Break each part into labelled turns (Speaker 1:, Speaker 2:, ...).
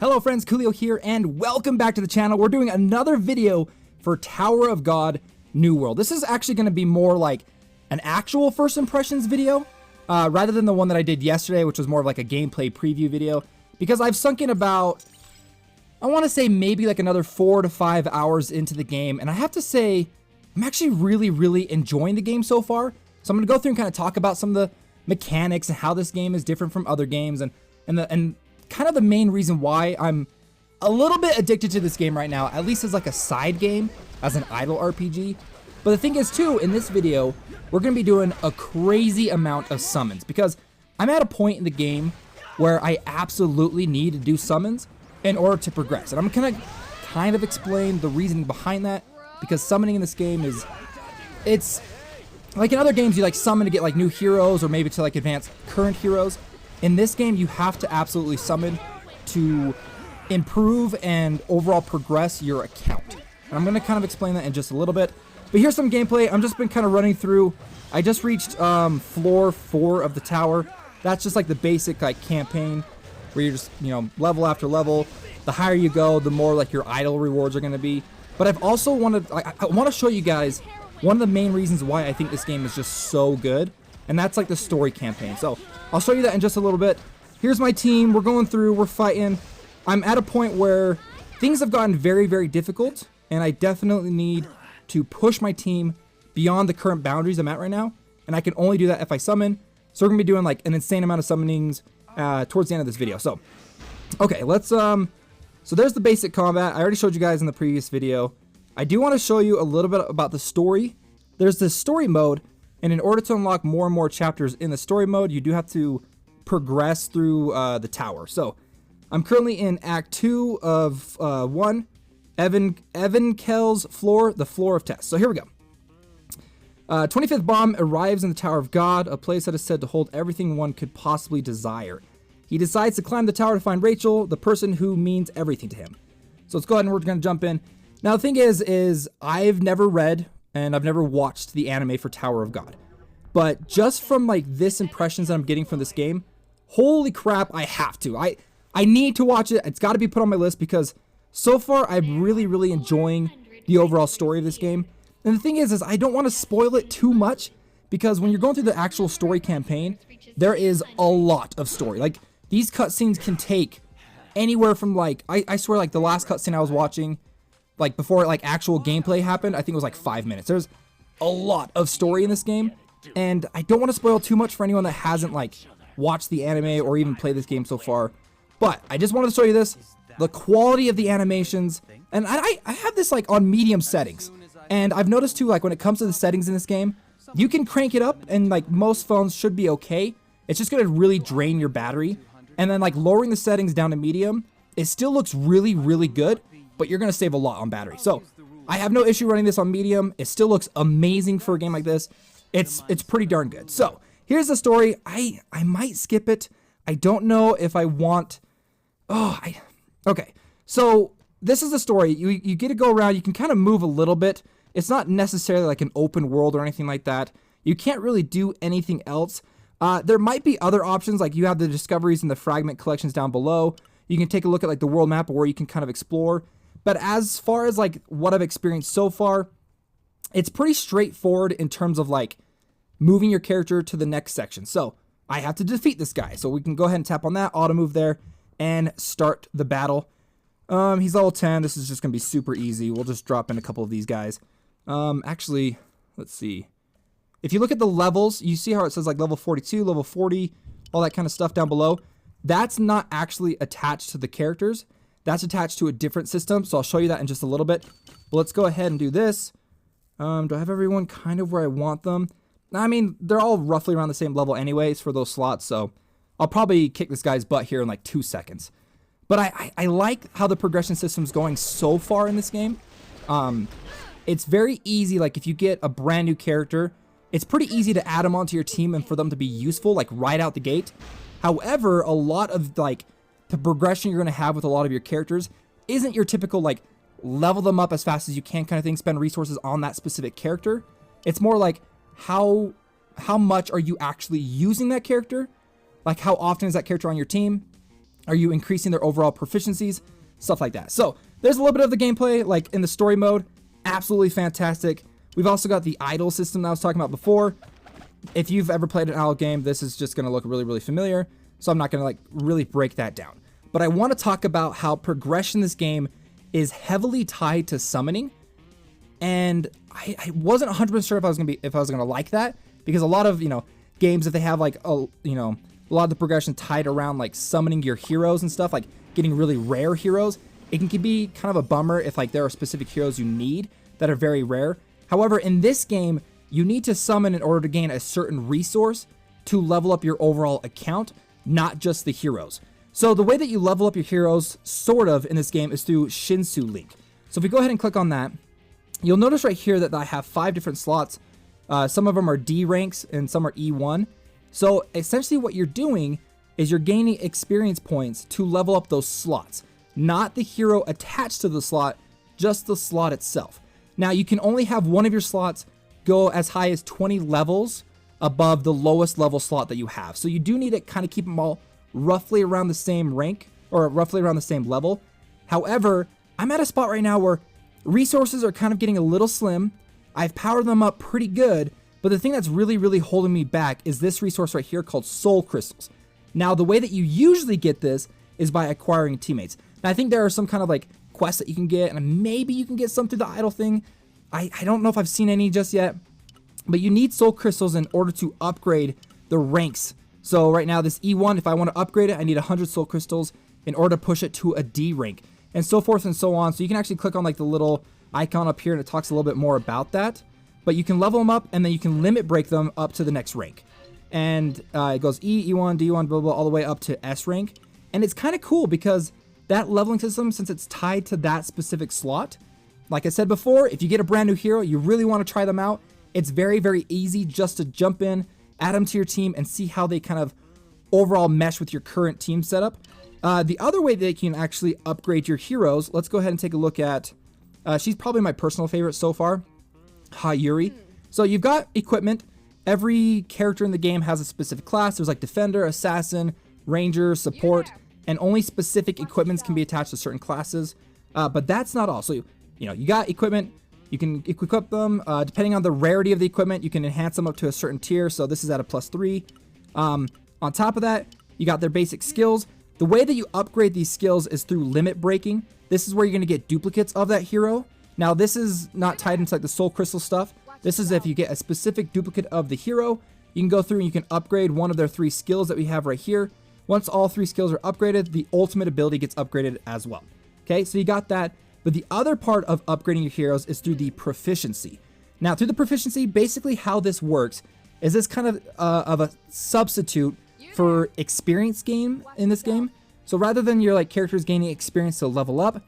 Speaker 1: Hello friends, Koolio here, and welcome back to the channel. We're doing another video for Tower of God New World. This is actually going to be more like an actual first impressions video, rather than the one that I did yesterday, which was more of like a gameplay preview video, because I've sunk in about, I want to say maybe like another 4 to 5 hours into the game, and I have to say, I'm actually really enjoying the game so far. So I'm going to go through and kind of talk about some of the mechanics and how this game is different from other games, and kind of the main reason why I'm a little bit addicted to this game right now, at least as like a side game, as an idle RPG. But the thing is too, in this video, we're going to be doing a crazy amount of summons, because I'm at a point in the game where I absolutely need to do summons in order to progress. And I'm going to kind of explain the reasoning behind that, because summoning in this game it's like in other games you like summon to get like new heroes or maybe to like advance current heroes. In this game, you have to absolutely summon to improve and overall progress your account. And I'm going to kind of explain that in just a little bit. But here's some gameplay. I've just been kind of running through. I just reached floor 4 of the tower. That's just like the basic like campaign where you're just, you know, level after level. The higher you go, the more like your idle rewards are going to be. But I've also wanted, I want to show you guys one of the main reasons why I think this game is just so good. And that's like the story campaign. So I'll show you that in just a little bit. Here's my team. We're going through. We're fighting. I'm at a point where things have gotten very difficult. And I definitely need to push my team beyond the current boundaries I'm at right now. And I can only do that if I summon. So we're going to be doing like an insane amount of summonings towards the end of this video. So, okay, let's... So there's the basic combat. I already showed you guys in the previous video. I do want to show you a little bit about the story. There's this story mode. And in order to unlock more and more chapters in the story mode, you do have to progress through the tower. So I'm currently in Act 2 of 1, Evan Kell's floor, the floor of tests. So here we go. 25th bomb arrives in the Tower of God, a place that is said to hold everything one could possibly desire. He decides to climb the tower to find Rachel, the person who means everything to him. So let's go ahead and we're going to jump in. Now the thing is I've never read and I've never watched the anime for Tower of God. But just from like this impressions that I'm getting from this game, holy crap, I have to. I need to watch it. It's got to be put on my list because so far I'm really enjoying the overall story of this game. And the thing is I don't want to spoil it too much, because when you're going through the actual story campaign, there is a lot of story. Like these cutscenes can take anywhere from like, I swear like the last cutscene I was watching, like before like actual gameplay happened, I think it was like 5 minutes. There's a lot of story in this game, and I don't want to spoil too much for anyone that hasn't like watched the anime or even played this game so far. But I just wanted to show you this, the quality of the animations, and I have this like on medium settings, and I've noticed too, like when it comes to the settings in this game, you can crank it up and like most phones should be okay. It's just gonna really drain your battery, and then like lowering the settings down to medium, it still looks really good, but you're going to save a lot on battery. So I have no issue running this on medium. It still looks amazing for a game like this. It's pretty darn good. So here's the story. I might skip it. I don't know if I want... Okay. So this is the story. You get to go around. You can kind of move a little bit. It's not necessarily like an open world or anything like that. You can't really do anything else. There might be other options, like you have the discoveries and the fragment collections down below. You can take a look at like the world map where you can kind of explore. But as far as like what I've experienced so far, it's pretty straightforward in terms of like moving your character to the next section. So I have to defeat this guy. So we can go ahead and tap on that, auto move there, and start the battle. He's level 10. This is just going to be super easy. We'll just drop in a couple of these guys. Actually, let's see. If you look at the levels, you see how it says like level 42, level 40, all that kind of stuff down below. That's not actually attached to the characters. That's attached to a different system, so I'll show you that in just a little bit. But let's go ahead and do this. Do I have everyone kind of where I want them? I mean, they're all roughly around the same level anyways for those slots, so I'll probably kick this guy's butt here in like 2 seconds. But I like how the progression system's going so far in this game. It's very easy, like if you get a brand new character, it's pretty easy to add them onto your team and for them to be useful, like right out the gate. However, a lot of like the progression you're going to have with a lot of your characters isn't your typical like level them up as fast as you can kind of thing, spend resources on that specific character. It's more like how much are you actually using that character? Like how often is that character on your team? Are you increasing their overall proficiencies? Stuff like that. So there's a little bit of the gameplay, like in the story mode. Absolutely fantastic. We've also got the idle system that I was talking about before. If you've ever played an idle game, this is just going to look really, really familiar. So I'm not going to like really break that down. But I want to talk about how progression in this game is heavily tied to summoning. And I wasn't 100% sure if I was going to like that, because a lot of, games, if they have like a lot of the progression tied around like summoning your heroes and stuff, like getting really rare heroes, it can be kind of a bummer if like there are specific heroes you need that are very rare. However, in this game, you need to summon in order to gain a certain resource to level up your overall account, not just the heroes. So the way that you level up your heroes, sort of, in this game is through Shinsu Link. So if we go ahead and click on that, you'll notice right here that I have 5 different slots. Some of them are D ranks and some are E1. So essentially what you're doing is you're gaining experience points to level up those slots, not the hero attached to the slot, just the slot itself. Now you can only have one of your slots go as high as 20 levels above the lowest level slot that you have. So you do need to kind of keep them all roughly around the same rank, or roughly around the same level. However, I'm at a spot right now where resources are kind of getting a little slim. I've powered them up pretty good, but the thing that's really, really holding me back is this resource right here called soul crystals. Now, the way that you usually get this is by acquiring teammates. Now, I think there are some kind of like quests that you can get, and maybe you can get some through the idle thing. I don't know if I've seen any just yet, but you need soul crystals in order to upgrade the ranks. So right now, this E1, if I want to upgrade it, I need 100 soul crystals in order to push it to a D rank, and so forth and so on. So you can actually click on like the little icon up here, and it talks a little bit more about that. But you can level them up, and then you can limit break them up to the next rank. And it goes E, E1, D1, blah, blah, all the way up to S rank. And it's kind of cool because that leveling system, since it's tied to that specific slot, like I said before, if you get a brand new hero, you really want to try them out. It's very, very easy just to jump in, add them to your team, and see how they kind of overall mesh with your current team setup. The other way that you can actually upgrade your heroes, let's go ahead and take a look at, she's probably my personal favorite so far, Hayuri. So you've got equipment. Every character in the game has a specific class. There's like Defender, Assassin, Ranger, Support, and only specific equipments can be attached to certain classes. But that's not all. So, you got equipment. You can equip them. Depending on the rarity of the equipment, you can enhance them up to a certain tier. So this is at a +3. On top of that, you got their basic skills. The way that you upgrade these skills is through limit breaking. This is where you're going to get duplicates of that hero. Now, this is not tied into like the soul crystal stuff. This is if you get a specific duplicate of the hero, you can go through and you can upgrade one of their 3 skills that we have right here. Once all 3 skills are upgraded, the ultimate ability gets upgraded as well. Okay, so you got that. But the other part of upgrading your heroes is through the proficiency. Now, through the proficiency, basically how this works is this kind of a substitute for experience game in this game. So rather than your like characters gaining experience to level up,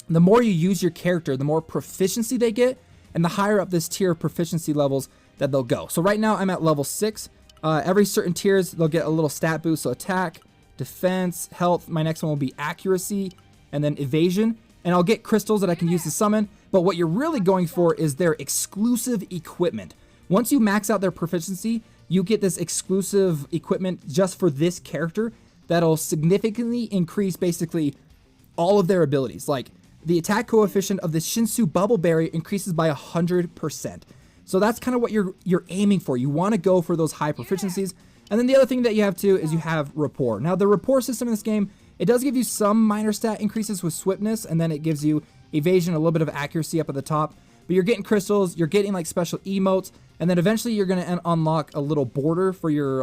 Speaker 1: the more you use your character, the more proficiency they get, and the higher up this tier of proficiency levels that they'll go. So right now I'm at level 6. Every certain tiers, they'll get a little stat boost. So attack, defense, health. My next one will be accuracy, and then evasion. And I'll get crystals that I can use to summon. But what you're really going for is their exclusive equipment. Once you max out their proficiency, you get this exclusive equipment just for this character that'll significantly increase basically all of their abilities. Like the attack coefficient of the Shinsu Bubble Berry increases by 100%. So that's kind of what you're aiming for. You want to go for those high proficiencies. And then the other thing that you have too is you have rapport. Now the rapport system in this game, it does give you some minor stat increases with swiftness, and then it gives you evasion, a little bit of accuracy up at the top. But you're getting crystals, you're getting like special emotes, and then eventually you're going to unlock a little border for your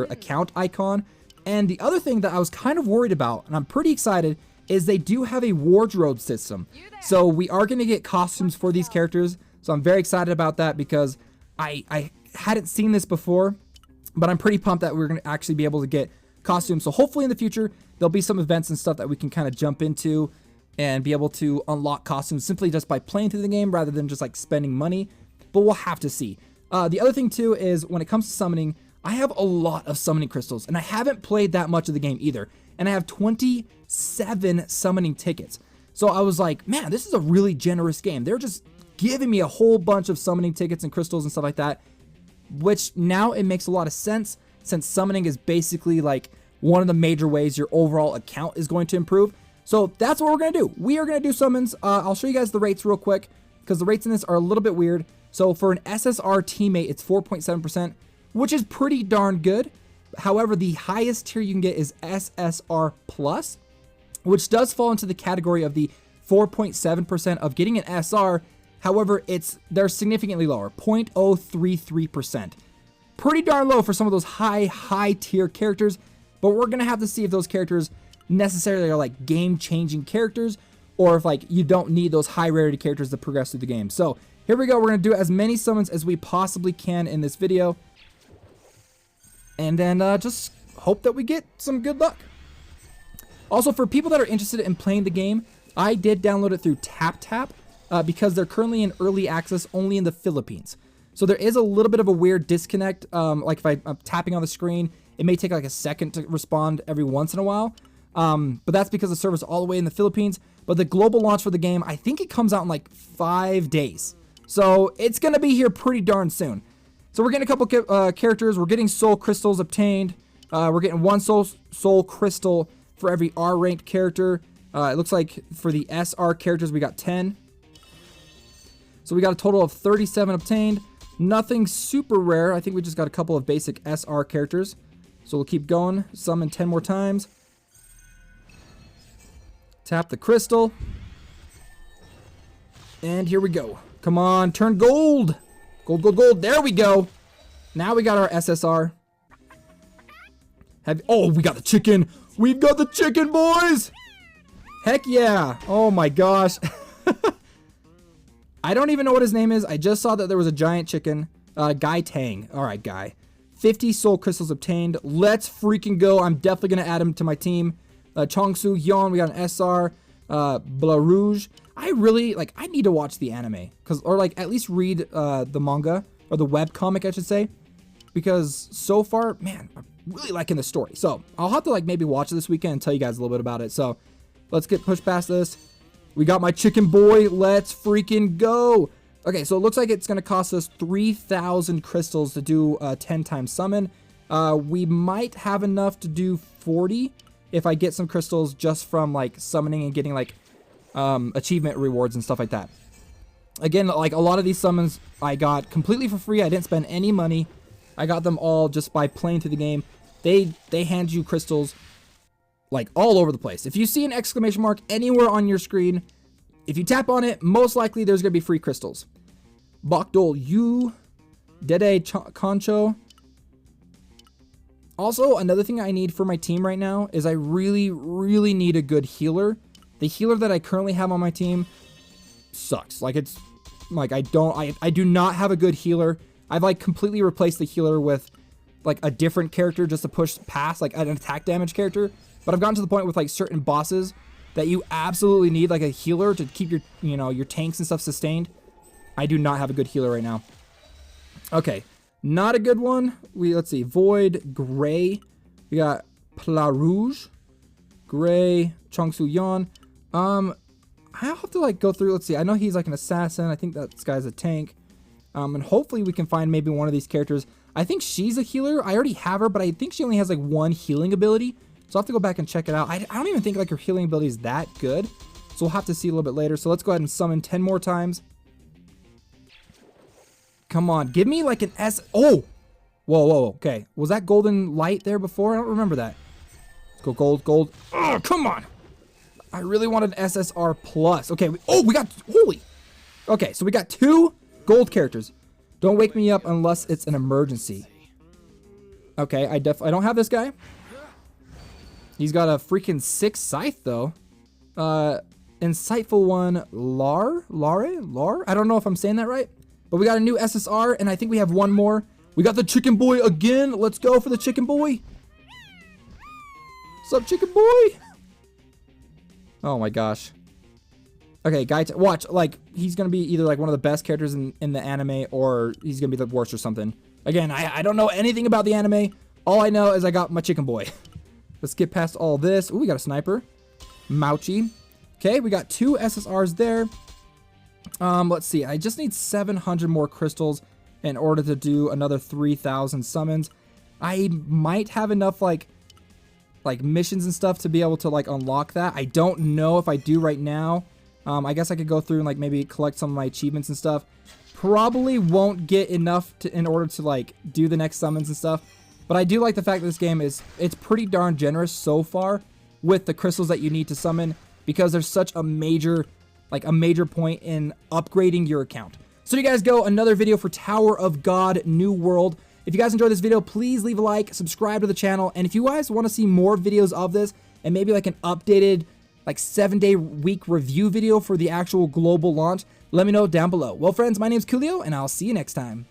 Speaker 1: account icon. And the other thing that I was kind of worried about, and I'm pretty excited, is they do have a wardrobe system. So we are going to get costumes for these characters. So I'm very excited about that because I hadn't seen this before, but I'm pretty pumped that we're going to actually be able to get costumes. So hopefully in the future, there'll be some events and stuff that we can kind of jump into and be able to unlock costumes simply just by playing through the game rather than just like spending money. But we'll have to see. The other thing too is when it comes to summoning, I have a lot of summoning crystals, and I haven't played that much of the game either. And I have 27 summoning tickets. So I was like, man, this is a really generous game. They're just giving me a whole bunch of summoning tickets and crystals and stuff like that, which now it makes a lot of sense since summoning is basically like one of the major ways your overall account is going to improve. So that's what we're going to do. We are going to do summons. I'll show you guys the rates real quick because the rates in this are a little bit weird. So for an SSR teammate, it's 4.7%, which is pretty darn good. However, the highest tier you can get is SSR plus, which does fall into the category of the 4.7% of getting an SR. However, they're significantly lower, 0.033%. Pretty darn low for some of those high tier characters, but we're going to have to see if those characters necessarily are like game-changing characters, or if like you don't need those high rarity characters to progress through the game. So here we go. We're going to do as many summons as we possibly can in this video, and then just hope that we get some good luck. Also, for people that are interested in playing the game, I did download it through TapTap because they're currently in early access only in the Philippines. So there is a little bit of a weird disconnect. Like if I'm tapping on the screen, it may take like a second to respond every once in a while. But that's because the server's all the way in the Philippines. But the global launch for the game, I think it comes out in like 5 days. So it's going to be here pretty darn soon. So we're getting a couple characters. We're getting soul crystals obtained. We're getting 1 soul crystal for every R-ranked character. It looks like for the SR characters, we got 10. So we got a total of 37 obtained. Nothing super rare. I think we just got a couple of basic SR characters. So we'll keep going. Summon 10 more times. Tap the crystal. And here we go. Come on, turn gold. Gold, gold, gold. There we go. Now we got our SSR. Oh, we got the chicken. We've got the chicken, boys. Heck yeah. Oh my gosh. I don't even know what his name is. I just saw that there was a giant chicken. Guy Tang. All right, Guy. 50 soul crystals obtained. Let's freaking go. I'm definitely going to add him to my team. Chongsu Hyun. We got an SR. Bleu Rouge. I need to watch the anime. Or like at least read the manga. Or the web comic, I should say. Because so far, man, I'm really liking the story. So I'll have to like maybe watch it this weekend and tell you guys a little bit about it. So let's get pushed past this. We got my chicken boy. Let's freaking go. Okay, so it looks like it's going to cost us 3,000 crystals to do a 10 times summon. We might have enough to do 40 if I get some crystals just from like summoning and getting like achievement rewards and stuff like that. Again, like a lot of these summons I got completely for free. I didn't spend any money. I got them all just by playing through the game. They hand you crystals like all over the place. If you see an exclamation mark anywhere on your screen, if you tap on it, most likely there's going to be free crystals. Bakdol Yu, Dede Concho. Also, another thing I need for my team right now is I really, really need a good healer. The healer that I currently have on my team sucks. Like it's like I do not have a good healer. I've like completely replaced the healer with like a different character just to push past like an attack damage character. But I've gotten to the point with like certain bosses that you absolutely need like a healer to keep your, your tanks and stuff sustained. I do not have a good healer right now. Okay, not a good one. Let's see, Void, Gray. We got Pla Rouge, Gray, Chongsu Yan. I have to like go through. Let's see. I know he's like an assassin. I think that this guy's a tank. And hopefully we can find maybe one of these characters. I think she's a healer. I already have her, but I think she only has like 1 healing ability. So I'll have to go back and check it out. I don't even think like her healing ability is that good. So we'll have to see a little bit later. So let's go ahead and summon 10 more times. Come on, give me like an S. Oh, whoa. Okay, was that golden light there before? I don't remember that. Let's go gold, gold. Oh, come on. I really wanted an SSR plus. Okay, we got, holy. Okay, so we got 2 gold characters. Don't wake me up unless it's an emergency. Okay, I don't have this guy. He's got a freaking 6 scythe though. Insightful one, Lar? I don't know if I'm saying that right. But we got a new SSR, and I think we have 1 more. We got the chicken boy again. Let's go for the chicken boy. What's up, chicken boy? Oh my gosh. Okay, watch. Like, he's going to be either like one of the best characters in the anime, or he's going to be the worst or something. Again, I don't know anything about the anime. All I know is I got my chicken boy. Let's get past all this. Ooh, we got a sniper. Mauchi. Okay, we got 2 SSRs there. Let's see. I just need 700 more crystals in order to do another 3,000 summons. I might have enough, like, like missions and stuff to be able to like unlock that. I don't know if I do right now. I guess I could go through and like maybe collect some of my achievements and stuff. Probably won't get enough in order to like do the next summons and stuff. But I do like the fact that this game it's pretty darn generous so far with the crystals that you need to summon, because there's such a major point in upgrading your account. So there you guys go, another video for Tower of God New World. If you guys enjoyed this video, please leave a like, subscribe to the channel, and if you guys want to see more videos of this and maybe like an updated like 7-day week review video for the actual global launch, let me know down below. Well friends, my name's Koolio, and I'll see you next time.